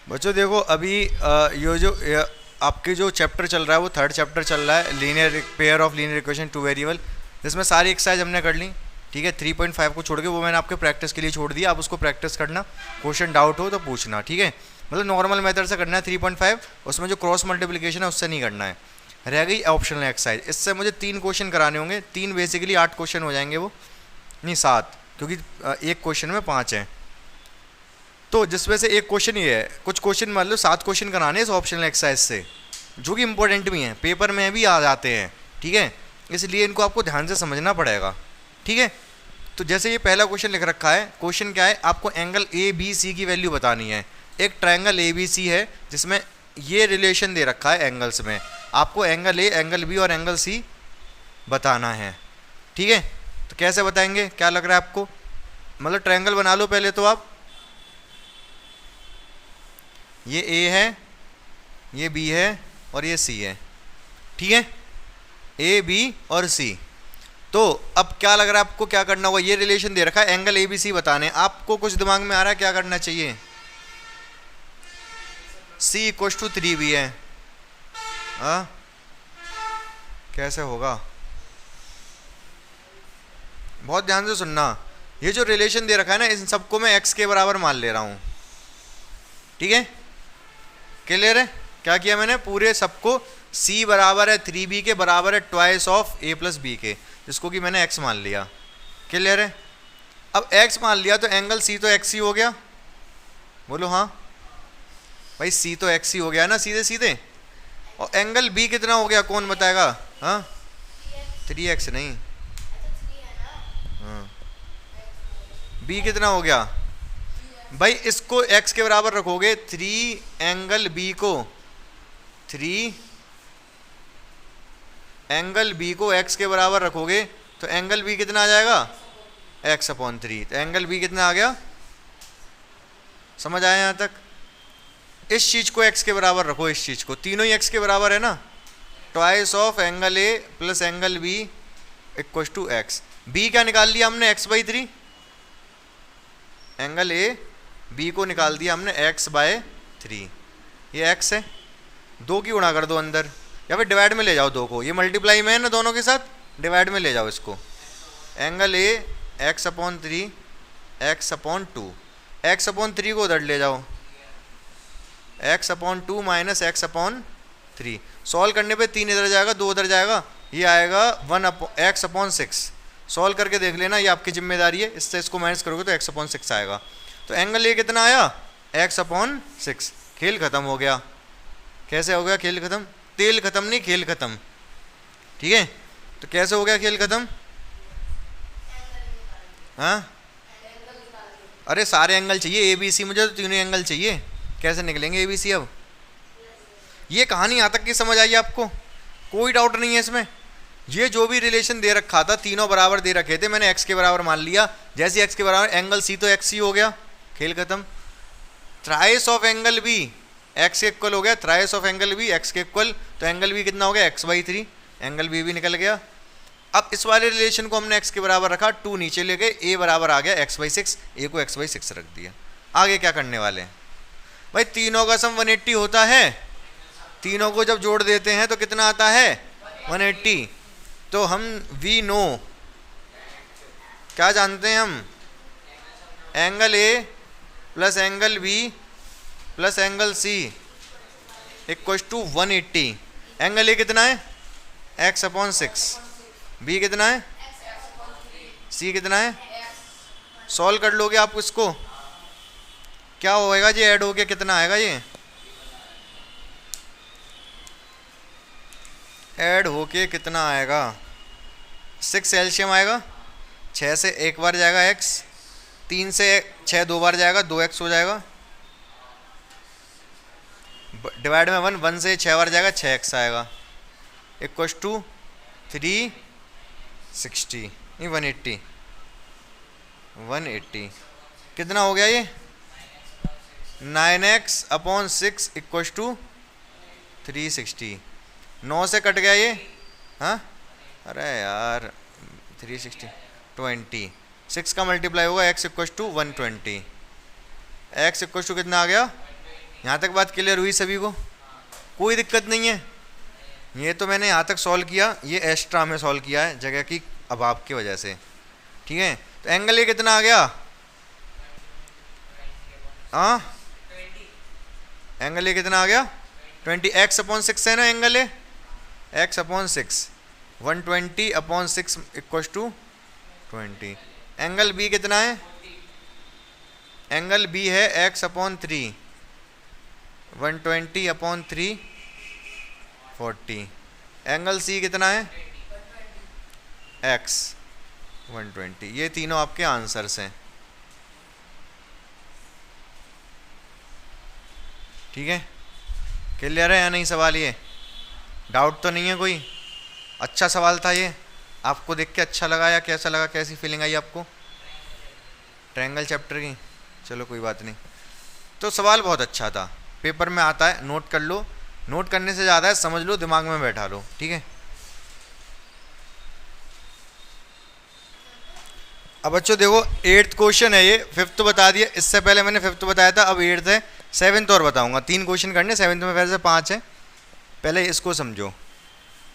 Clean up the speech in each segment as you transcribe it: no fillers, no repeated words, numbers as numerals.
बच्चों देखो अभी आपके जो चैप्टर चल रहा है वो थर्ड चैप्टर चल रहा है, linear pair of linear equation two variable, जिसमें सारी एक्सरसाइज हमने कर ली। ठीक है, 3.5 को छोड़ के वो मैंने आपके प्रैक्टिस के लिए छोड़ दिया, आप उसको प्रैक्टिस करना, क्वेश्चन डाउट हो तो पूछना। ठीक है, मतलब नॉर्मल मेथड से करना है 3.5, उसमें जो क्रॉस मल्टीप्लिकेशन है उससे नहीं करना है। रह गई ऑप्शनल एक्सरसाइज, इससे मुझे 3 क्वेश्चन कराने होंगे, 3 बेसिकली 8 क्वेश्चन हो जाएंगे, वो नहीं 7, क्योंकि एक क्वेश्चन में 5 हैं, तो जिसमें से एक क्वेश्चन ही है। कुछ क्वेश्चन मान लो 7 क्वेश्चन कराने इस ऑप्शनल एक्सरसाइज से, जो कि इंपॉर्टेंट भी हैं, पेपर में भी आ जाते हैं। ठीक है, इसलिए इनको आपको ध्यान से समझना पड़ेगा। ठीक है, तो जैसे ये पहला क्वेश्चन लिख रखा है, क्वेश्चन क्या है, आपको एंगल ए बी सी की वैल्यू बतानी है। एक ट्रायंगल ए बी सी है जिसमें ये रिलेशन दे रखा है एंगल्स में, आपको एंगल ए, एंगल बी और एंगल सी बताना है। ठीक है, तो कैसे बताएंगे, क्या लग रहा है आपको? मतलब ट्रायंगल बना लो पहले तो आप, ये ए है, ये बी है और ये सी है। ठीक है, ए बी और सी। तो अब क्या लग रहा है आपको, क्या करना होगा? ये रिलेशन दे रखा है, एंगल ए बी सी बताने, आपको कुछ दिमाग में आ रहा है क्या करना चाहिए? सी इक्व टू 3b है। हाँ, कैसे होगा? बहुत ध्यान से सुनना, ये जो रिलेशन दे रखा है ना, इन सबको मैं x के बराबर मान ले रहा हूं। ठीक है, क्लियर है? क्या किया मैंने, पूरे सबको c बराबर है 3b के बराबर है twice of a plus b के, जिसको कि मैंने x मान लिया। क्लियर है? अब x मान लिया तो एंगल c तो x ही हो गया, बोलो हाँ भाई, c तो x ही हो गया ना सीधे सीधे। और एंगल b कितना हो गया, कौन बताएगा? हाँ, 3x नहीं, हाँ, b कितना हो गया भाई? इसको x के बराबर रखोगे, 3 एंगल b को, 3 एंगल b को x के बराबर रखोगे तो एंगल b कितना आ जाएगा? x upon 3। तो एंगल b कितना आ गया? समझ आया यहाँ तक? इस चीज को x के बराबर रखो, इस चीज को, तीनों ही x के बराबर है ना, twice of angle a plus angle b equal to x। b क्या निकाल लिया हमने? x/3। एंगल a b को निकाल दिया हमने x/3, ये x है, 2 की गुणा कर दो अंदर, या फिर डिवाइड में ले जाओ 2 को, ये मल्टीप्लाई में है ना दोनों के साथ, डिवाइड में ले जाओ इसको। Angle a x/3 x/2, x/3 को उधर ले जाओ, x/2 माइनस x/3। सॉल्व करने पे 3 इधर जाएगा, 2 उधर जाएगा, ये आएगा 1x/6। सॉल्व करके देख लेना, ये आपकी जिम्मेदारी है, इससे इसको माइनस करोगे तो x/6 आएगा। तो एंगल ए कितना आया? x/6। खेल खत्म हो गया। कैसे हो गया खेल खत्म? तेल खत्म नहीं, खेल खत्म। ठीक है, तो कैसे हो गया खेल खत्म? हाँ, अरे सारे एंगल चाहिए, ए बी सी, मुझे तो तीनों एंगल चाहिए। कैसे निकलेंगे ए बी सी? अब ये कहानी यहाँ तक की समझ आई आपको? कोई डाउट नहीं है इसमें? ये जो भी रिलेशन दे रखा था, तीनों बराबर दे रखे थे, मैंने x के बराबर मान लिया, जैसे x के बराबर एंगल c तो x ही हो गया, खेल खत्म। Thrice of angle b x के इक्वल हो गया, thrice of angle b x के इक्वल, तो एंगल b कितना हो गया? x/3, एंगल b भी निकल गया। अब इस वाले रिलेशन को हमने x के बराबर रखा, 2 नीचे ले गए, a बराबर आ गया x/6, a को x/6 रख दिया। आगे क्या करने वाले हैं भाई? तीनों का सम 180 होता है, तीनों को जब जोड़ देते हैं तो कितना आता है? 180। तो हम वी नो, क्या जानते हैं हम? Angle a plus angle b plus angle c equal to 180। Angle a कितना है? x/6। बी कितना है? सी कितना है? सॉल्व कर लोगे आप इसको, क्या होएगा जी? ऐड हो गया, कितना आएगा ये? ऐड होके कितना आएगा? 6 एलसीएम आएगा, 6 से एक बार जाएगा x, 3 से 6 2 बार जाएगा, 2x हो जाएगा, डिवाइड में 1 से 6 बार जाएगा, 6x आएगा, इक्व टू 360 नहीं 180 कितना हो गया ये? 9x/6 equal to 360। 9 से कट गया ये, हाँ, अरे यार 360 20, 6 का मल्टीप्लाई होगा, x equal to 120, x equal to कितना आ गया? यहाँ तक बात क्लियर हुई सभी को? कोई दिक्कत नहीं है। ये तो मैंने यहाँ तक सॉल्व किया, ये एक्स्ट्रा में सॉल्व किया है जगह की अभाव की वजह से, ठीक है। तो एंगल ये कितना आ गया? हाँ, एंगल ये कितना आ गया? 20 x/6 है ना angle a, x/6 120/6 equal to 20। Angle b कितना है? एंगल बी है x/3 120/3 40। एंगल सी कितना है? x 120। ये तीनों आपके आंसर्स हैं, ठीक है। क्लियर है या नहीं सवाल? ये डाउट तो नहीं है कोई? अच्छा सवाल था ये, आपको देख के अच्छा लगा या कैसा लगा, कैसी फीलिंग आई आपको ट्रायंगल चैप्टर की? चलो कोई बात नहीं। तो सवाल बहुत अच्छा था, पेपर में आता है, नोट कर लो। नोट करने से ज़्यादा है समझ लो, दिमाग में बैठा लो, ठीक है। अब बच्चों देखो 8th क्वेश्चन है ये, 5th तो बता दिया, इससे पहले मैंने 5th बताया था, अब 8th है, 7th और बताऊंगा। 3 क्वेश्चन करने, 7th में वैसे 5 है, पहले इसको समझो।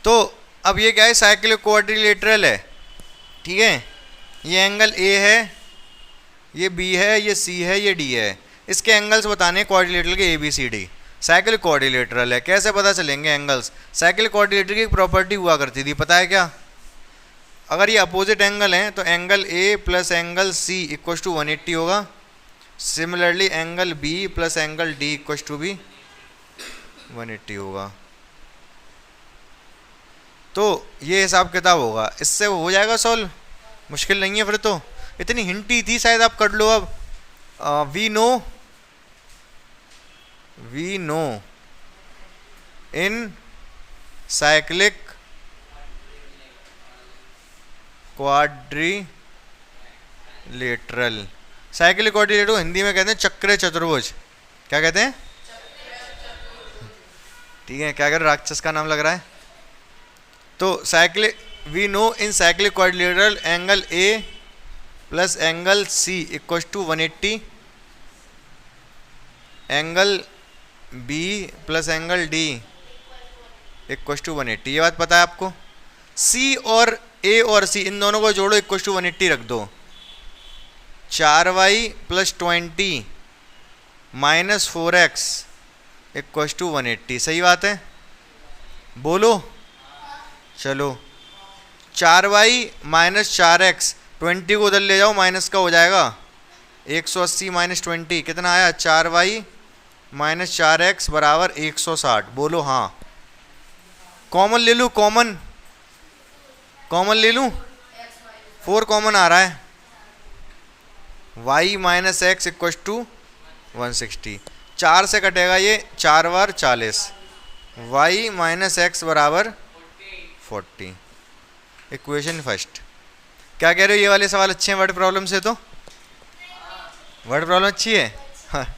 तो अब ये क्या है? साइक्लिक क्वाड्रिलेटरल है, ठीक है। ये एंगल ए है, ये बी है, ये सी है, ये डी है। इसके एंगल्स बताने क्वाड्रिलेटरल के ABCD। साइक्लिक क्वाड्रिलेटरल है, कैसे पता चलेंगे एंगल्स? साइक्लिक क्वाड्रिलेटरल की एक प्रॉपर्टी हुआ करती थी, पता है क्या? अगर ये अपोजिट एंगल हैं तो angle a plus angle c equal to 180 होगा। Similarly angle b plus angle d equal to भी 180 होगा। तो ये हिसाब किताब होगा, इससे हो जाएगा सॉल्व, मुश्किल नहीं है फिर तो। इतनी हिंट ही थी, शायद आप कर लो। अब we know in cyclic quadrilateral, cyclic quadrilateral Hindi में कहते हैं चक्र चतुर्भुज। क्या कहते हैं? ठीक है, क्या कर राक्षस का नाम लग रहा है। तो cyclic we know in cyclic quadrilateral angle a plus angle c equal to 180, angle b plus angle d equal to 180। ये बात पता है आपको? सी और ए और सी इन दोनों को जोड़ो, इक्वल टू 180 रख दो। 4y plus 20 minus 4x equal to 180। सही बात है, बोलो। चलो 4y माइनस 4x, 20 को उधर ले जाओ, माइनस का हो जाएगा 180 माइनस 20 कितना आया? 4y माइनस 4x बराबर 160। बोलो हाँ। कॉमन ले लूँ, कॉमन ले लूँ, 4 कॉमन आ रहा है। y minus x equal to 160, 4 से कटेगा ये, 4 बार 40, y माइनस एक्स बराबर 40। Equation first. क्या कह रहे हो? ये वाले सवाल अच्छे हैं वर्ड प्रॉब्लम से? तो वर्ड प्रॉब्लम अच्छी है। हाँ।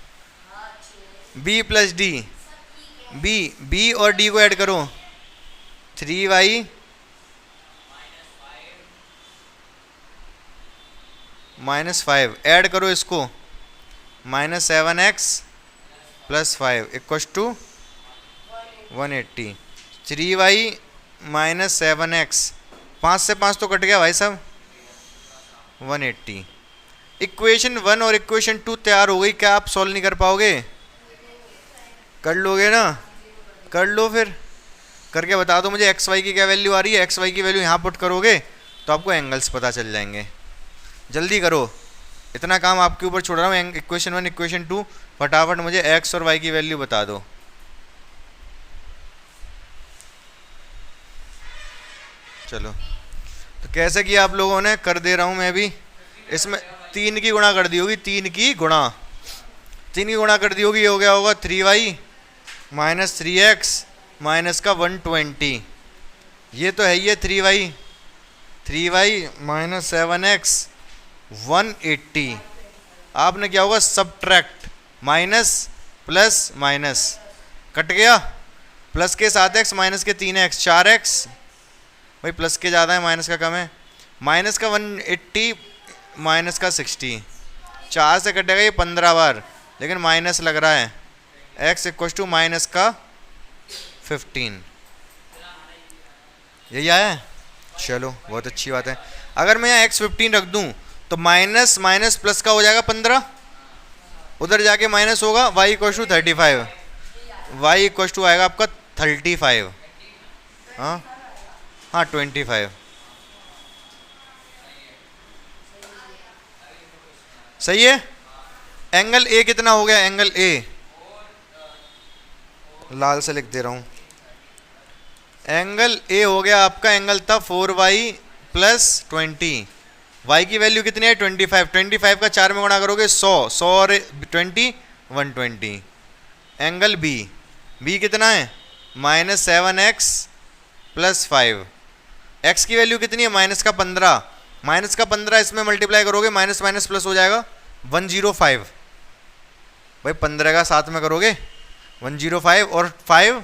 b प्लस डी, b और d को ऐड करो, 3y माइनस 5 ऐड करो इसको, minus 7x plus 5 equal to 180। 3y minus 7x, 5 से 5 तो कट गया भाई साहब, 180। इक्वेशन 1 और इक्वेशन 2 तैयार हो गई। क्या आप सॉल्व नहीं कर पाओगे? कर लोगे ना? कर लो, फिर करके बता दो मुझे एक्स वाई की क्या वैल्यू आ रही है। एक्स वाई की वैल्यू यहाँ पुट करोगे तो आपको एंगल्स पता चल जाएंगे। जल्दी करो, इतना काम आपके ऊपर छोड़ रहा हूँ। इक्वेशन 1 इक्वेशन 2 फटाफट मुझे एक्स और वाई की वैल्यू बता दो। चलो, तो कैसे किया आप लोगों ने? कर दे रहा हूँ मैं भी। इसमें 3 की गुणा कर दी होगी, 3 की गुणा कर दी होगी। ये हो गया होगा 3y माइनस 3x माइनस का 120। ये तो है ही है 3y माइनस 7x 180। आपने क्या होगा? Subtract, minus plus minus cut गया, प्लस के 7x माइनस के 3x 4x। भाई प्लस के ज़्यादा है माइनस का कम है। माइनस का 180 माइनस का 60, 4 से कटेगा ये 15 बार, लेकिन माइनस लग रहा है x इक्व टू माइनस का 15, यही आया है। चलो बहुत अच्छी बात है। अगर मैं यहाँ x15 रख दूँ तो माइनस माइनस प्लस का हो जाएगा 15, उधर जाके माइनस होगा, y equal to 35, y equal to आएगा आपका 35, हाँ हाँ 25। सही है। एंगल ए कितना हो गया, एंगल ए लाल से लिख दे रहा हूँ, एंगल ए हो गया आपका, एंगल था 4y प्लस 20, y की वैल्यू कितनी है 25, 25 का 4 में गुणा करोगे 100, 100 और 20 120। एंगल बी, बी कितना है -7x प्लस 5, x की वैल्यू कितनी है माइनस का 15, माइनस का 15 इसमें मल्टीप्लाई करोगे माइनस माइनस प्लस हो जाएगा 105, भाई 15 का 7 में करोगे 105 और 5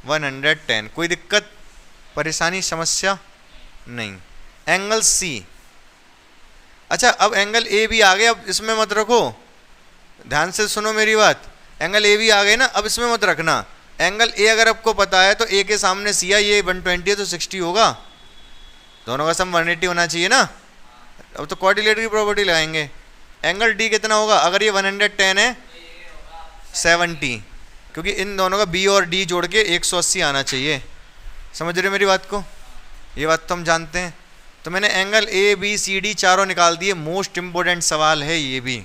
110, कोई दिक्कत परेशानी समस्या नहीं। एंगल सी, अच्छा अब एंगल ए भी आ गया, अब इसमें मत रखो, ध्यान से सुनो मेरी बात, एंगल ए भी आ गए ना, अब इसमें मत रखना। एंगल ए अगर आपको पता है तो ए के सामने सी आई, ये 120 है तो 60 होगा, दोनों का सम 180 होना चाहिए ना। अब तो क्वाड्रिलेटरल की प्रॉपर्टी लगाएंगे। एंगल डी कितना होगा, अगर ये 110 है 70, क्योंकि इन दोनों का बी और डी जोड़ के 180 आना चाहिए। समझ रहे हो मेरी बात को, ये बात तो हम जानते हैं। तो मैंने angle a b c d चारों निकाल दिए। मोस्ट इंपॉर्टेंट सवाल है ये भी,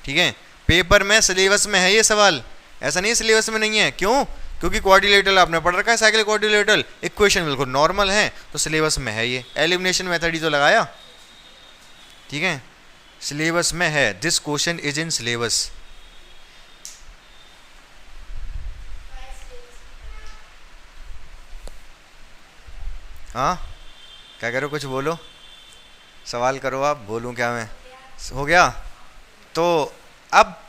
ठीक है, पेपर में सिलेबस में है ये सवाल, ऐसा नहीं सिलेबस में नहीं है। क्यों, क्योंकि क्वाड्रिलेटरल आपने पढ़ रखा है, साइकिल क्वाड्रिलेटरल इक्वेशन बिल्कुल नॉर्मल है, तो सिलेबस में है ये। एलिमिनेशन मेथड ही तो लगाया, ठीक है, सिलेबस में है। This question is in syllabus. हाँ क्या करो, कुछ बोलो, सवाल करो आप, बोलूँ क्या मैं। हो गया। तो अब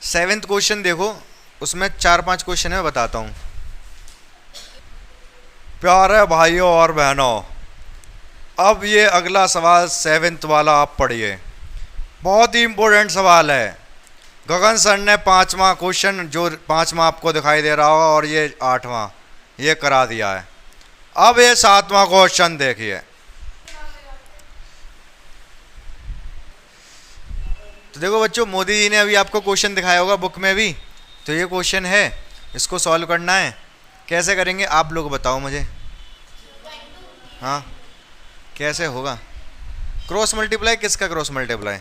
7th क्वेश्चन देखो, उसमें 4-5 क्वेश्चन है, मैं बताता हूँ। प्यारे भाइयों और बहनों, अब ये अगला सवाल 7th वाला आप पढ़िए, बहुत ही इम्पोर्टेंट सवाल है। गगन सर ने 5वां क्वेश्चन, जो 5वां आपको दिखाई दे रहा होगा, और ये 8वां ये करा दिया है। अब ये 7वां क्वेश्चन देखिए। तो देखो बच्चों, मोदी जी ने अभी आपको क्वेश्चन दिखाया होगा बुक में भी, तो ये क्वेश्चन है, इसको सॉल्व करना है। कैसे करेंगे आप लोग बताओ मुझे। हाँ कैसे होगा, क्रॉस मल्टीप्लाई, किसका क्रॉस मल्टीप्लाई,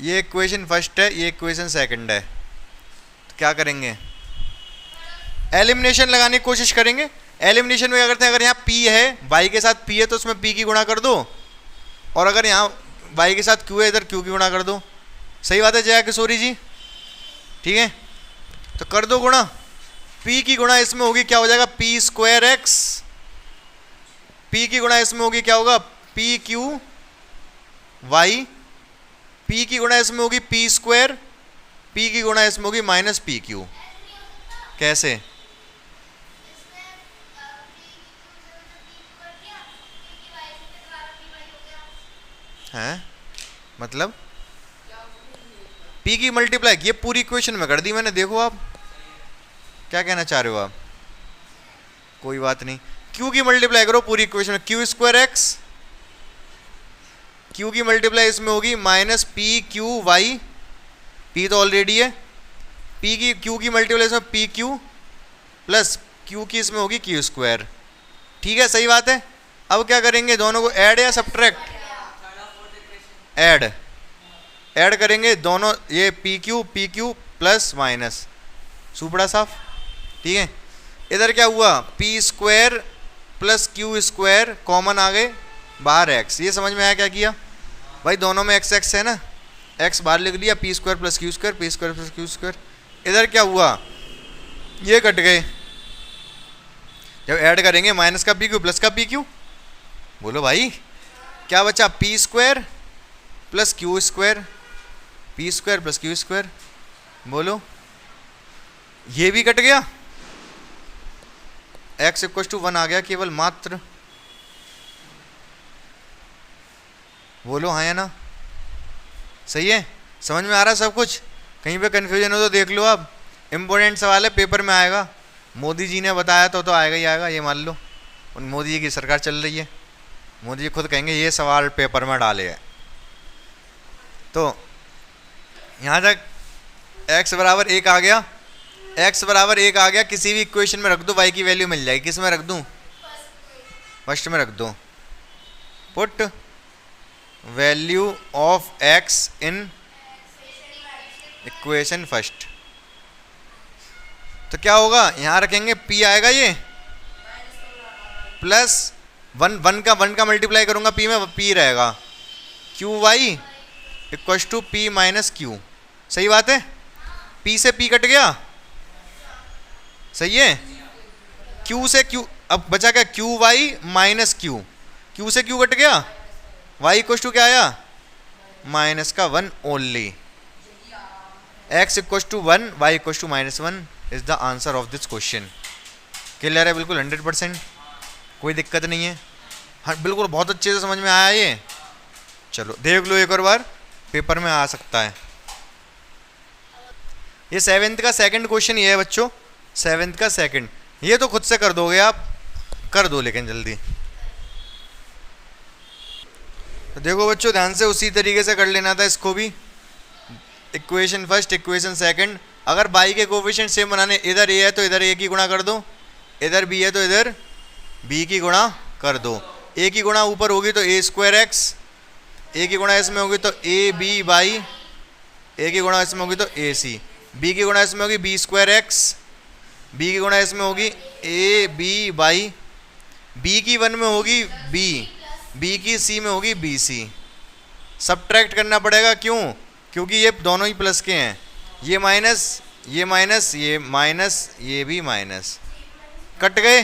ये इक्वेशन फर्स्ट है, ये इक्वेशन सेकंड है। तो क्या करेंगे, एलिमिनेशन लगाने की कोशिश करेंगे। एलिमिनेशन में क्या करते हैं, अगर यहाँ p है, y के साथ p है तो उसमें p की गुणा कर दो, और अगर यहाँ y के साथ q है, इधर q की गुणा कर दो। सही बात है जया किशोरी जी, ठीक है, तो कर दो गुणा। p की गुणा इसमें होगी, क्या हो जाएगा, p स्क्वायर x, p की गुणा इसमें होगी, क्या होगा, p q y, p की गुणा इसमें होगी p स्क्वायर, p की गुणा इसमें होगी माइनस पी क्यू। कैसे, हैं मतलब p की मल्टीप्लाई, ये पूरी इक्वेशन में कर दी मैंने। देखो आप क्या कहना चाह रहे हो आप, कोई बात नहीं, q की मल्टीप्लाई करो पूरी इक्वेशन में, q स्क्वायर x, q की मल्टीप्लाई इसमें होगी minus p q y, p तो ऑलरेडी है, p की q की मल्टीप्लाई इसमें पी क्यू प्लस q की इसमें होगी q स्क्वायर। ठीक है, सही बात है। अब क्या करेंगे, दोनों को ऐड या सब्ट्रैक्ट, ऐड करेंगे दोनों, ये पी क्यू प्लस माइनस, सुपड़ा साफ, ठीक है। इधर क्या हुआ, P square plus Q square common आ गए, बाहर एक्स। ये समझ में आया क्या किया भाई, दोनों में एक्स एक्स है ना, एक्स बाहर लिख लिया, P square plus Q square, P square plus Q square. इधर क्या हुआ, ये कट गए, जब ऐड करेंगे माइनस का पी क्यू प्लस का पी क्यू, बोलो भाई क्या बचा, P square plus Q square, P square plus Q square, बोलो ये भी कट गया, x इक्वल टू 1 आ गया केवल मात्र, बोलो हाँ या ना, सही है। समझ में आ रहा है सब कुछ? कहीं पे कन्फ्यूजन हो तो देख लो आप। इम्पोर्टेंट सवाल है, पेपर में आएगा। मोदी जी ने बताया तो आएगा ही आएगा, ये मान लो। उन मोदी जी की सरकार चल रही है, मोदी जी खुद कहेंगे ये सवाल पेपर में डाले हैं। तो यहाँ तक x बराबर 1 आ गया, x बराबर 1 आ गया, किसी भी इक्वेशन में रख दो y की वैल्यू मिल जाएगी। किस में रख दूँ? फर्स्ट में रख दो। Put value of x in equation first. तो क्या होगा, यहाँ रखेंगे p आएगा ये प्लस 1 का मल्टीप्लाई करूंगा p में, p रहेगा q y equal to p minus q. सही बात है? p से p कट गया, सही है। q से q, अब बचा क्या, q y minus q. q से q कट गया, y इक्व टू क्या आया, माइनस का 1 only. x equal to 1, y equal to -1 is the answer of this question. Clear है? बिल्कुल 100%, कोई दिक्कत नहीं है। हाँ बिल्कुल, बहुत अच्छे से समझ में आया ये। चलो देख लो एक और बार, पेपर में आ सकता है। ये 7th का सेकंड क्वेश्चन ये है बच्चों, 7th का सेकंड। ये तो खुद से कर दोगे आप, कर दो लेकिन जल्दी। तो देखो बच्चों ध्यान से, उसी तरीके से कर लेना था इसको भी। Equation first, equation second. अगर बाई के कोफिशिएंट सेम बनाने, इधर ए है तो इधर ए की गुणा कर दो, इधर बी है तो इधर बी की गुणा कर दो। ए की गुणा ऊपर होगी तो ए स्क्वायर एक्स, ए की गुणा इसमें होगी तो ए बी बाई, ए की गुणा इसमें होगी तो ए सी, बी की गुणा इसमें होगी बी स्क्वायर एक्स, बी की गुणा इसमें होगी ए बी बाई, बी की 1 में होगी बी, बी की सी में होगी बी सी। सब्ट्रैक्ट करना पड़ेगा, क्यों? क्योंकि ये दोनों ही प्लस के हैं। ये माइनस, ये माइनस, ये माइनस, ये भी माइनस, कट गए।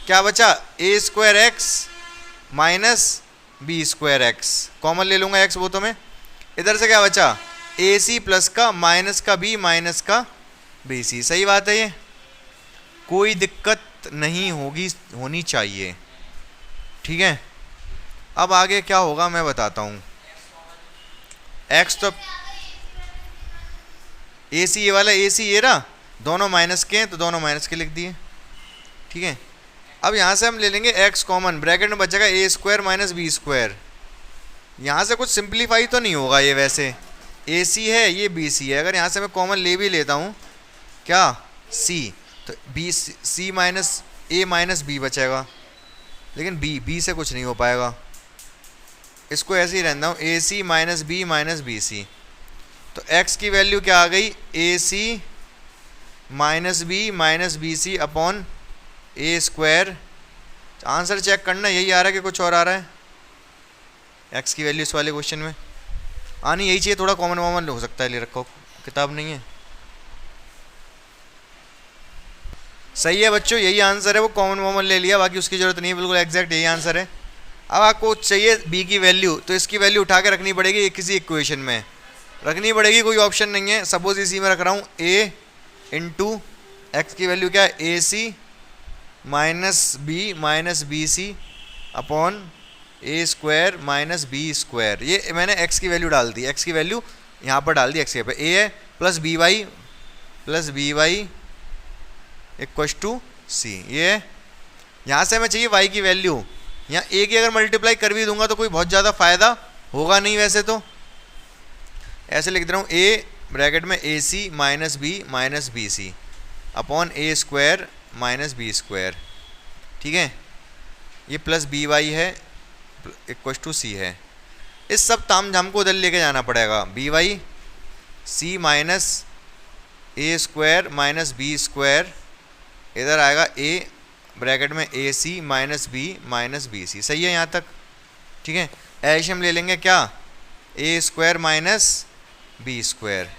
क्या बचा, A square X minus B square X. Common ले लूँगा एक्स वो तो मैं। इधर से क्या बचा, ए सी प्लस का माइनस का बी माइनस का बी सी। सही बात है, ये कोई दिक्कत नहीं होगी, होनी चाहिए। ठीक है, अब आगे क्या होगा मैं बताता हूँ। एक्स तो ए सी, ये वाला ए सी ये रहा, दोनों माइनस के हैं तो दोनों माइनस के लिख दिए। ठीक है, अब यहाँ से हम ले लेंगे x कॉमन, ब्रैकेट में बचेगा A square minus B square. यहाँ से कुछ सिंप्लीफाई तो नहीं होगा ये, वैसे ए सी है ये बी सी है। अगर यहाँ से मैं कॉमन ले भी लेता हूँ क्या, सी, तो बी सी माइनस ए माइनस बी बचेगा, लेकिन बी से कुछ नहीं हो पाएगा। इसको ऐसे ही रहता हूँ, ए सी माइनस बी सी। तो x की वैल्यू क्या आ गई, ए सी माइनस बी सी अपॉन ए स्क्वायर। आंसर चेक करना, यही आ रहा है कि कुछ और आ रहा है। x की वैल्यू इस वाले क्वेश्चन में आनी यही चाहिए, थोड़ा कॉमन वॉमन हो सकता है, ले रखो, किताब नहीं है। सही है बच्चों, यही आंसर है, वो कॉमन वॉमन ले लिया, बाकी उसकी जरूरत नहीं है, बिल्कुल एग्जैक्ट यही आंसर है। अब आपको चाहिए b की वैल्यू, तो इसकी वैल्यू उठा के रखनी पड़ेगी, किसी इक्वेशन में रखनी पड़ेगी, कोई ऑप्शन नहीं है। सपोज इसी में रख रहा हूँ a इंटू एक्स की वैल्यू क्या है, ए सी माइनस बी सी अपॉन ए स्क्वायर माइनस बी स्क्वायर। ये मैंने x की वैल्यू डाल दी, x की वैल्यू यहाँ पर डाल दी, x के पे a है plus B Y equal to C. ये यहाँ से हमें चाहिए y की वैल्यू, यहाँ a की अगर मल्टीप्लाई कर भी दूंगा तो कोई बहुत ज़्यादा फ़ायदा होगा नहीं, वैसे तो ऐसे लिख दे रहा हूँ, a ब्रैकेट में ए सी माइनस बी सी अपॉन ए स्क्वायर माइनस बी स्क्वायर। ठीक है, ये प्लस बी वाई है इक्व टू सी है। इस सब ताम झाम को उधर लेके जाना पड़ेगा, बी वाई सी माइनस ए स्क्वायर माइनस बी स्क्वायर, इधर आएगा ए ब्रैकेट में ए सी माइनस बी सी। सही है यहाँ तक? ठीक है, एल्शियम ले लेंगे क्या, ए स्क्वायर माइनस बी स्क्वायर।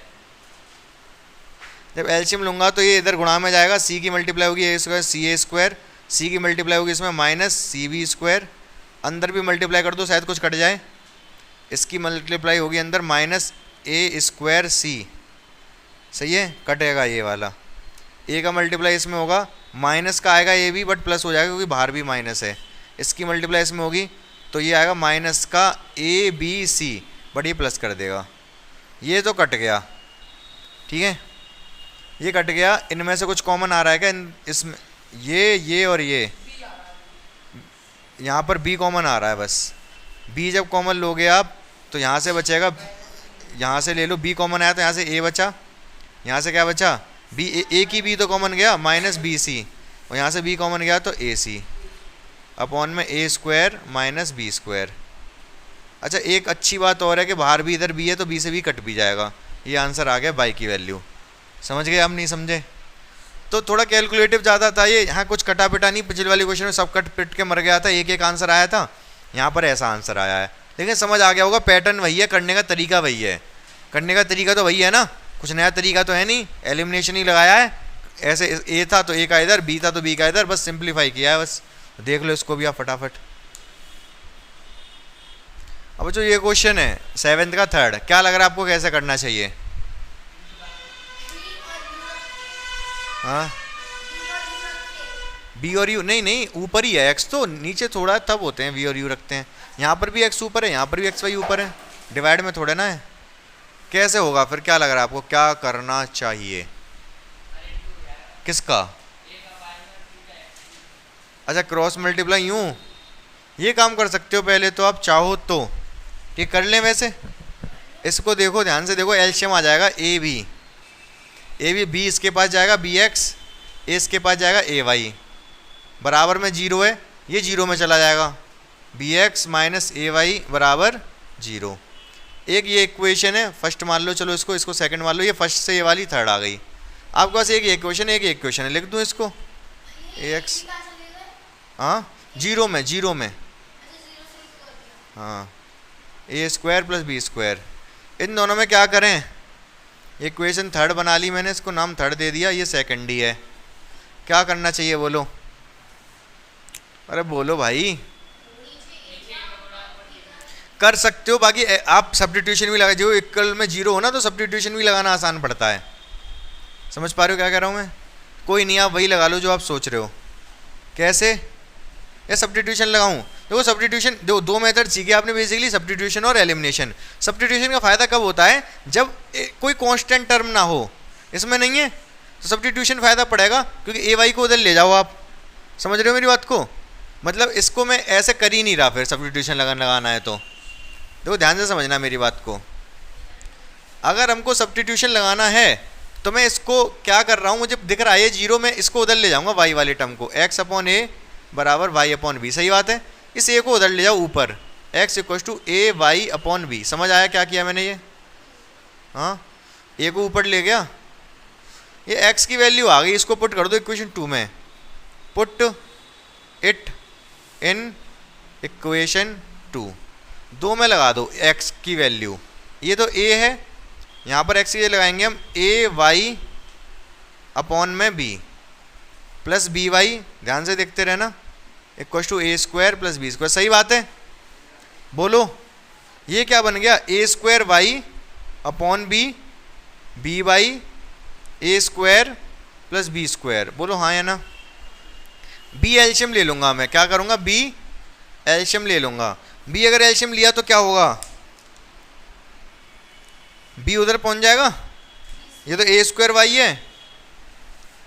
जब एल्शियम लूँगा तो ये इधर गुणा में जाएगा, सी की मल्टीप्लाई होगी ए स्क्वायर, सी की मल्टीप्लाई होगी इसमें माइनस सी बी स्क्वायर, अंदर भी मल्टीप्लाई कर दो शायद कुछ कट जाए, इसकी मल्टीप्लाई होगी अंदर माइनस ए स्क्वायर सी। सही है, कटेगा ये वाला, ए का मल्टीप्लाई इसमें होगा, माइनस का आएगा ए भी बट प्लस हो जाएगा क्योंकि बाहर भी माइनस है, इसकी मल्टीप्लाई इसमें होगी तो ये आएगा माइनस का ए बी सी बट ये प्लस कर देगा। ये तो कट गया, ठीक है, ये कट गया। इनमें से कुछ कॉमन आ रहा है क्या इसमें? ये और ये, यहाँ पर बी कॉमन आ रहा है बस। बी जब कॉमन लोगे आप तो यहाँ से बचेगा, यहाँ से ले लो, बी कॉमन आया तो यहाँ से ए बचा, यहाँ से क्या बचा बी, ए की बी तो कॉमन गया माइनस बी सी, और यहाँ से बी कॉमन गया तो ए सी अपॉन में ए स्क्वायर माइनस बी स्क्वायर। अच्छा एक अच्छी बात और है कि बाहर भी इधर बी है तो बी से भी कट भी जाएगा। ये आंसर आ गया बाई की वैल्यू। समझ गए? आप नहीं समझे तो थोड़ा कैलकुलेटिव ज़्यादा था ये, यहाँ कुछ कटा पिटा नहीं। पिछले वाले क्वेश्चन में सब कट पिट के मर गया था, एक एक आंसर आया था, यहाँ पर ऐसा आंसर आया है। लेकिन समझ आ गया होगा, पैटर्न वही है, करने का तरीका वही है। करने का तरीका तो वही है ना, कुछ नया तरीका तो है नहीं, एलिमिनेशन ही लगाया है। ऐसे ए था तो ए का इधर, बी था तो बी का इधर, बस सिंप्लीफाई किया है बस। देख लो इसको भी आप फटाफट। अब जो ये क्वेश्चन है 7th का थर्ड, क्या लग रहा है आपको कैसे करना चाहिए? हाँ बी और यू, नहीं ऊपर ही है एक्स, तो नीचे थोड़ा तब होते हैं वी और यू रखते हैं। यहाँ पर भी एक्स ऊपर है, यहाँ पर भी एक्स वाई ऊपर है, डिवाइड में थोड़े ना है। कैसे होगा फिर? क्या लग रहा है आपको क्या करना चाहिए? किसका? अच्छा क्रॉस मल्टीप्लाई, यूँ ये काम कर सकते हो पहले तो आप चाहो तो, ये कर लें। वैसे इसको देखो ध्यान से देखो, एलसीएम आ जाएगा ए बी, बी इसके पास जाएगा बी एक्स, ए इसके पास जाएगा ए वाई, बराबर में 0 है, ये 0 में चला जाएगा, बी एक्स माइनस ए वाई बराबर 0। एक ये इक्वेशन है फर्स्ट मान लो, चलो इसको सेकंड मान लो, ये फर्स्ट से ये वाली थर्ड आ गई। आपके पास एक इक्वेशन है, लिख दूँ इसको ए एक्स, हाँ 0 में हाँ ए स्क्वायर प्लस बी स्क्वायर। इन दोनों में क्या करें? इक्वेशन थर्ड बना ली मैंने, इसको नाम थर्ड दे दिया, ये सेकंड ही है। क्या करना चाहिए बोलो? अरे बोलो भाई। कर सकते हो, बाकी आप सब्स्टिट्यूशन भी लगा, जो इक्वल में 0 हो ना तो सब्स्टिट्यूशन भी लगाना आसान पड़ता है। समझ पा रहे हो क्या कह रहा हूँ मैं? कोई नहीं, आप वही लगा लो जो आप सोच रहे हो। कैसे? या सब्स्टिट्यूशन लगाऊं? देखो सब्स्टिट्यूशन दो मेथड सीखे आपने बेसिकली, सब्स्टिट्यूशन और एलिमिनेशन। सब्स्टिट्यूशन का फ़ायदा कब होता है? जब कोई कांस्टेंट टर्म ना हो, इसमें नहीं है तो सब्स्टिट्यूशन फ़ायदा पड़ेगा, क्योंकि ए वाई को उधर ले जाओ आप। समझ रहे हो मेरी बात को? मतलब इसको मैं ऐसे कर ही नहीं रहा, फिर सब्स्टिट्यूशन लगाना है तो देखो ध्यान से समझना मेरी बात को। अगर हमको सब्स्टिट्यूशन लगाना है तो मैं इसको क्या कर रहा हूँ, मुझे दिख रहा है ये 0, में इसको उधर ले जाऊँगा वाई वाले टर्म को, एक्स अपॉन ए बराबर वाई अपॉन बी। सही बात है, इस ए को उधर ले जाओ ऊपर, x equal to a Y upon b. समझ आया क्या किया मैंने ये? हाँ ए को ऊपर ले गया, ये एक्स की वैल्यू आ गई, इसको पुट कर दो इक्वेशन 2 में, पुट इट इन इक्वेशन 2 में लगा दो एक्स की वैल्यू। ये तो ए है, यहाँ पर एक्स ये लगाएंगे हम ए वाई अपॉन में बी प्लस बी वाई, ध्यान से देखते रहना, equal to A square plus B square. सही बात है? बोलो ये क्या बन गया? A square Y upon B, B Y A square plus B square. बोलो हाँ या ना? बी एलशियम ले लूँगा मैं, क्या करूँगा? बी एलशियम ले लूँगा। बी अगर एलशियम लिया तो क्या होगा? बी उधर पहुँच जाएगा, ये तो ए स्क्वायर वाई है,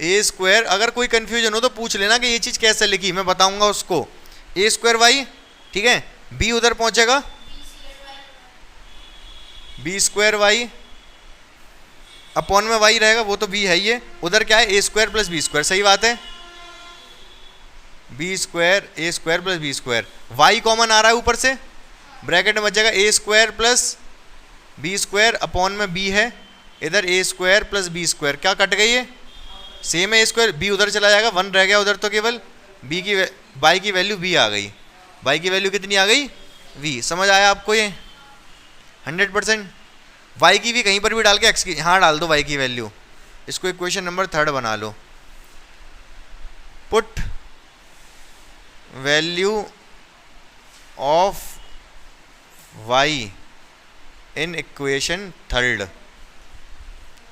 ए स्क्वायर। अगर कोई कन्फ्यूजन हो तो पूछ लेना कि ये चीज़ कैसे लिखी, मैं बताऊंगा उसको। ए स्क्वायर वाई, ठीक है, बी उधर पहुंचेगा, बी स्क्वायर वाई अपॉन में वाई रहेगा, वो तो बी है ही है, उधर क्या है? A square plus B square. सही बात है, B square A square plus B square. Y common आ रहा है ऊपर से, ब्रैकेट में बचेगा A square plus B square upon में बी है, इधर A square plus B square. क्या कट गई है? सेम है, ए स्क्वायर, बी उधर चला जाएगा, 1 रह गया उधर, तो केवल बी की बाई की वैल्यू बी आ गई। बाई की वैल्यू कितनी आ गई? वी। समझ आया आपको ये? 100%। वाई की भी कहीं पर भी डाल के एक्स की यहाँ डाल दो वाई की वैल्यू। इसको इक्वेशन नंबर 3 बना लो, put value of Y in equation 3।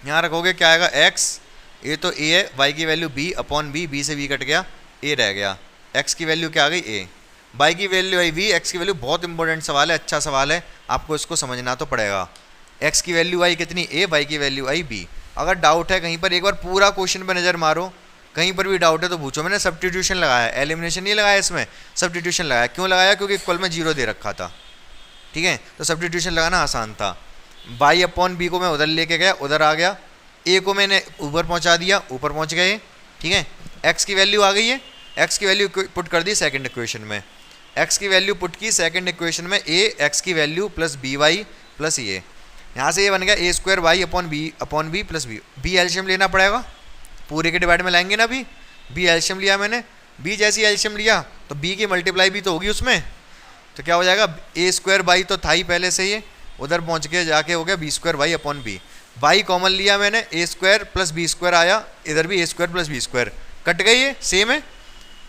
यहाँ रखोगे क्या आएगा? एक्स, ए तो ए है, वाई की value b upon B, b से बी कट गया, ए रह गया, एक्स की वैल्यू क्या आ गई? ए, वाई की वैल्यू आई वी, एक्स की वैल्यू। बहुत इंपॉर्टेंट सवाल है, अच्छा सवाल है, आपको इसको समझना तो पड़ेगा। एक्स की वैल्यू आई कितनी ए, वाई की वैल्यू आई बी। अगर डाउट है कहीं पर एक बार पूरा क्वेश्चन पे नज़र मारो, कहीं पर भी डाउट है तो पूछो। मैंने सब्स्टिट्यूशन लगाया, एलिमिनेशन नहीं लगाया, इसमें सब्स्टिट्यूशन लगाया। क्यों लगाया? क्योंकि इक्वल में 0 दे रखा था, ठीक है, तो सब्स्टिट्यूशन लगाना आसान था। बाई अपॉन बी को मैं उधर लेके गया, उधर आ गया, ए को मैंने ऊपर पहुंचा दिया, ऊपर पहुंच गए, ठीक है। एक्स की वैल्यू आ गई है, एक्स की वैल्यू पुट कर दी सेकंड इक्वेशन में, एक्स की वैल्यू पुट की सेकंड इक्वेशन में, ए एक्स की value plus B Y plus ये, यहाँ से ये बन गया A square Y upon B plus B. B LCM लेना पड़ेगा, पूरे के डिवाइड में लाएंगे ना। बी एलशियम लिया मैंने, बी जैसी एलशियम लिया तो बी की मल्टीप्लाई भी तो होगी उसमें, तो क्या हो जाएगा ए स्क्वायर वाई तो था ही पहले से, ये उधर पहुंच के जाके हो गया B square Y upon B. Y common लिया मैंने, A square plus B square आया, इधर भी A square plus B square cut गई है, सेम है,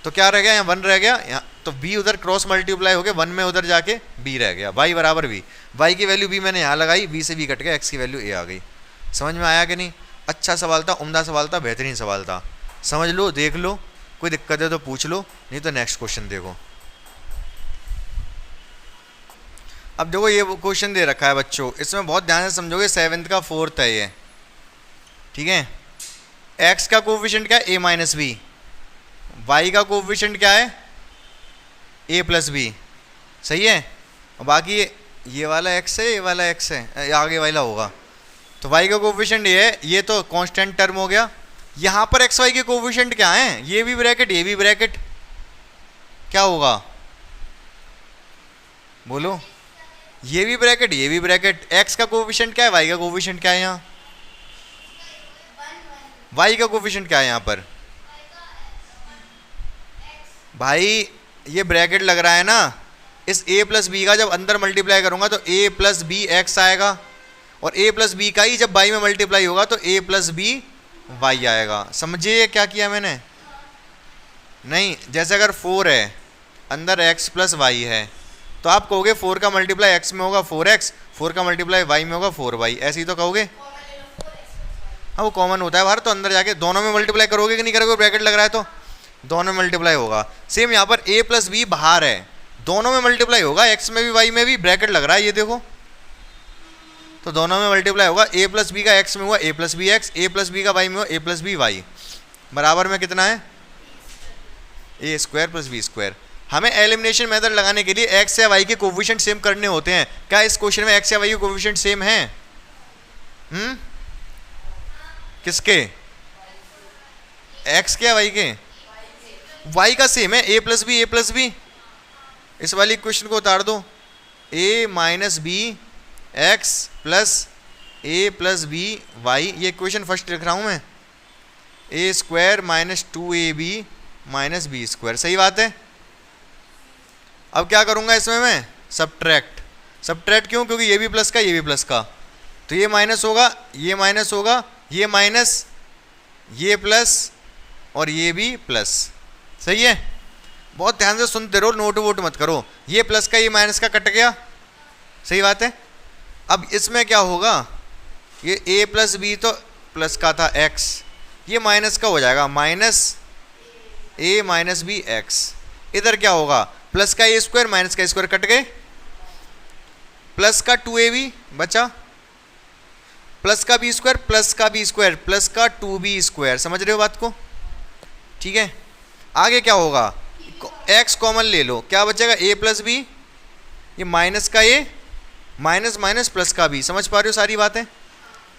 तो क्या रह गया यहाँ 1 रह गया, यहाँ तो बी उधर क्रॉस मल्टीप्लाई हो गया 1 में, उधर जाके बी रह गया, वाई बराबर बी। वाई की वैल्यू बी मैंने यहाँ लगाई, बी से बी कट गया, एक्स की वैल्यू ए आ गई। समझ में आया कि नहीं? अच्छा सवाल था, उम्दा सवाल था, बेहतरीन सवाल था। समझ लो, देख लो, कोई दिक्कत है तो पूछ लो, नहीं तो नेक्स्ट क्वेश्चन देखो। अब देखो ये क्वेश्चन दे रखा है बच्चों, इसमें बहुत ध्यान से समझोगे, 7th का 4th है ये, ठीक है। एक्स का कोफिशिएंट क्या है? ए माइनस बी। वाई का कोफिशिएंट क्या है? ए प्लस बी, सही है। और बाकी ये वाला एक्स है, ये वाला एक्स है, आगे वाला होगा, तो वाई का कोफिशिएंट ये है, ये तो कांस्टेंट टर्म हो गया। यहाँ पर एक्स वाई के कोफिशिएंट क्या हैं? ये भी ब्रैकेट, ये भी ब्रैकेट, क्या होगा बोलो? ये भी ब्रैकेट, ये भी ब्रैकेट। एक्स का कोफिशिएंट क्या है? वाई का कोफिशिएंट क्या है? यहाँ वाई का कोफिशिएंट क्या है यहाँ पर? भाई ये ब्रैकेट लग रहा है ना, इस a प्लस बी का जब अंदर मल्टीप्लाई करूंगा तो a प्लस बी एक्स आएगा, और a प्लस बी का ही जब y में मल्टीप्लाई होगा तो a प्लस बी वाई आएगा। समझिए क्या किया मैंने? नहीं, जैसे अगर 4 है, अंदर x प्लस वाई है, तो आप कहोगे 4 का मल्टीप्लाई x में होगा 4x, 4 का मल्टीप्लाई y में होगा 4y, ऐसे ही तो कहोगे। हाँ वो कॉमन होता है बाहर, तो अंदर जाके दोनों में मल्टीप्लाई करोगे कि नहीं करोगे? ब्रैकेट लग रहा है तो दोनों में मल्टीप्लाई होगा। सेम यहाँ पर a प्लस बी बाहर है, दोनों में मल्टीप्लाई होगा, x में भी y में भी, ब्रैकेट लग रहा है ये देखो, तो दोनों में मल्टीप्लाई होगा। a प्लस बी का x में हुआ a plus b x, a plus b का y में हुआ a प्लस बी वाई, बराबर में कितना है? A square plus B square. हमें एलिमिनेशन मेथड लगाने के लिए x या y के कोफिशिएंट सेम करने होते हैं। क्या इस क्वेश्चन में x या y के कोफिशिएंट सेम हैं? किसके? x के या y के? y का सेम है, a प्लस बी। इस वाली क्वेश्चन को उतार दो, a minus b x plus a plus B y, ये क्वेश्चन फर्स्ट लिख रहा हूँ मैं, a square minus 2ab minus B square, सही बात है। अब क्या करूँगा इसमें मैं? सब्ट्रैक्ट क्यों? क्योंकि ये भी प्लस का, ये भी प्लस का, तो ये माइनस होगा, ये माइनस होगा, ये माइनस, ये प्लस, और ये भी प्लस, सही है। बहुत ध्यान से सुनते रहो, नोट वोट मत करो। ये प्लस का ये माइनस का कट गया, सही बात है। अब इसमें क्या होगा? ये a प्लस बी तो प्लस का था x, ये माइनस का हो जाएगा, minus a minus b x. इधर क्या होगा? प्लस का a स्क्वायर माइनस का स्क्वायर कट गए, प्लस का 2ab बचा, प्लस का b स्क्वायर प्लस का b स्क्वायर प्लस का 2b स्क्वायर। समझ रहे हो बात को? ठीक है। आगे क्या होगा? x कॉमन ले लो, क्या बचेगा? a प्लस बी, ये माइनस का a, माइनस माइनस प्लस का b। समझ पा रहे हो सारी बातें?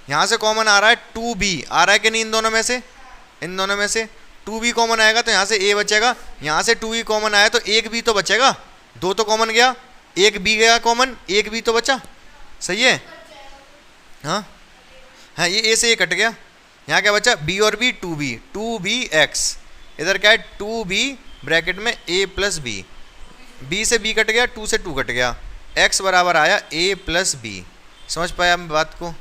यहाँ से कॉमन आ रहा है 2b, आ रहा है कि नहीं? इन दोनों में से, इन दोनों में से 2b कॉमन आएगा तो यहाँ से a बचेगा, यहाँ से 2b कॉमन आया तो एक b तो बचेगा, 2 तो कॉमन गया, एक b गया कॉमन, एक b तो बचा, सही है। हाँ हाँ, ये a से ये कट गया, यहाँ क्या बचा? b और b, 2b x, इधर क्या है? 2b ब्रैकेट में a प्लस बी, b से b कट गया, 2 से 2 कट गया, x बराबर आया a प्लस बी। समझ पाया हम बात को?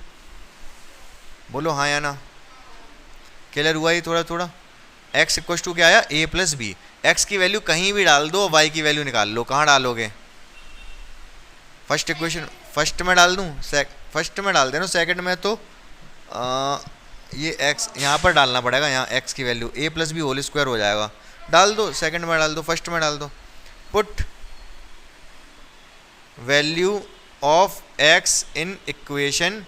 बोलो हाँ या ना? क्लियर हुआ ये थोड़ा थोड़ा? x इक्वल टू क्या आया? a plus b. x की वैल्यू कहीं भी डाल दो, y की वैल्यू निकाल लो। कहाँ डालोगे? फर्स्ट इक्वेशन फर्स्ट में डाल दूँ? फर्स्ट में डाल देना, सेकंड में तो ये x यहाँ पर डालना पड़ेगा, यहाँ x की value a plus b whole square हो जाएगा। डाल दो, सेकंड में डाल दो, फर्स्ट में डाल दो। Put value of x in equation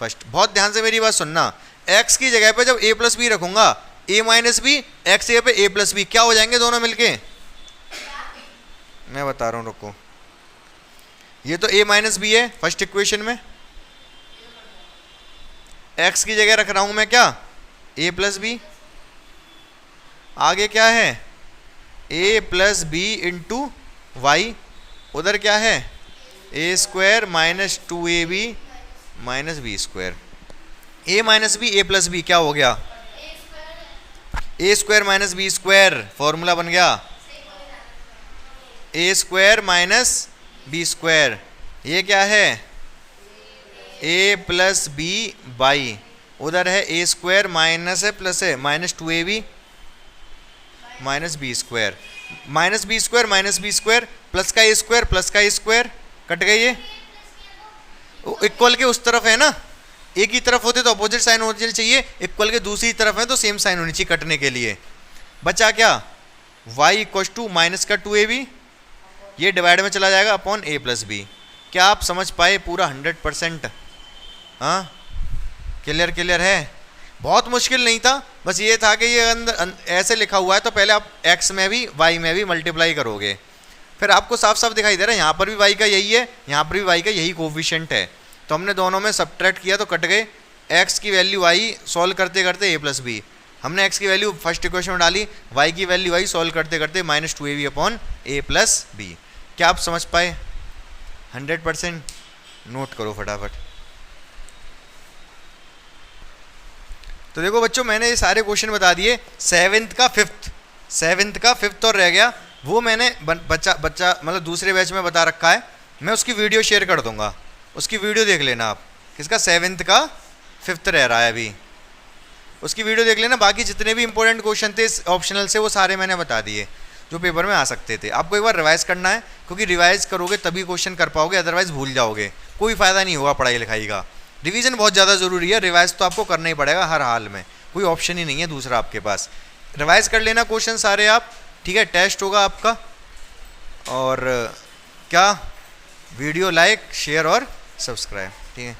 first. बहुत ध्यान से मेरी बात सुनना, x की जगह पे जब a प्लस बी रखूंगा, a माइनस बी, एक्स जगह पे a प्लस बी, क्या हो जाएंगे दोनों मिलके? मैं बता रहा हूं, रुको। ये तो a माइनस बी है फर्स्ट इक्वेशन में, x की जगह रख रहा हूं मैं क्या? a plus b. आगे क्या है? a plus b into y. उधर क्या है? a square minus 2ab minus B square. a minus b, a plus b क्या हो गया? a square minus B square, formula बन गया a square minus B square. ये क्या है? a प्लस बी बाई, उधर है a स्क्वायर माइनस है प्लस है minus 2ab minus B square. Minus B square minus B square plus का a स्क्वायर कट गई। ये इक्वल के उस तरफ है ना, एक ही तरफ होते तो अपोजिट साइन होनी चाहिए, इक्वल के दूसरी तरफ है तो सेम साइन होनी चाहिए कटने के लिए। बचा क्या? y इक्वल टू माइनस का 2ab, ये डिवाइड में चला जाएगा अपॉन a प्लस बी। क्या आप समझ पाए पूरा 100%? हाँ, क्लियर है। बहुत मुश्किल नहीं था, बस ये था कि ये अंदर ऐसे लिखा हुआ है तो पहले आप x में भी y में भी मल्टीप्लाई करोगे, फिर आपको साफ साफ दिखाई दे रहा है यहाँ पर भी y का यही है, यहाँ पर भी y का यही कोफिशिएंट है, तो हमने दोनों में सब्ट्रैक्ट किया तो कट गए। x की वैल्यू y सॉल्व करते करते a प्लस बी, हमने x की वैल्यू फर्स्ट इक्वेशन में डाली, y की वैल्यू y सॉल्व करते करते minus 2ab upon a plus b. क्या आप समझ पाए? 100%? नोट करो फटाफट। तो देखो बच्चों, मैंने ये सारे क्वेश्चन बता दिए। सेवेंथ का फिफ्थ और रह गया, वो मैंने बच्चा मतलब दूसरे बैच में बता रखा है, मैं उसकी वीडियो शेयर कर दूंगा, उसकी वीडियो देख लेना आप। किसका? सेवेंथ का फिफ्थ रह रहा है अभी, उसकी वीडियो देख लेना। बाकी जितने भी इंपॉर्टेंट क्वेश्चन थे ऑप्शनल से वो सारे मैंने बता दिए जो पेपर में आ सकते थे। आपको एक बार रिवाइज करना है, क्योंकि रिवाइज करोगे तभी क्वेश्चन कर पाओगे, अदरवाइज भूल जाओगे, कोई फ़ायदा नहीं होगा पढ़ाई लिखाई का। रिवीजन बहुत ज़्यादा ज़रूरी है, रिवाइज तो आपको करना ही पड़ेगा हर हाल में, कोई ऑप्शन ही नहीं है दूसरा आपके पास। रिवाइज कर लेना क्वेश्चन सारे आप, ठीक है? टेस्ट होगा आपका, और क्या वीडियो लाइक शेयर और सब्सक्राइब, ठीक है?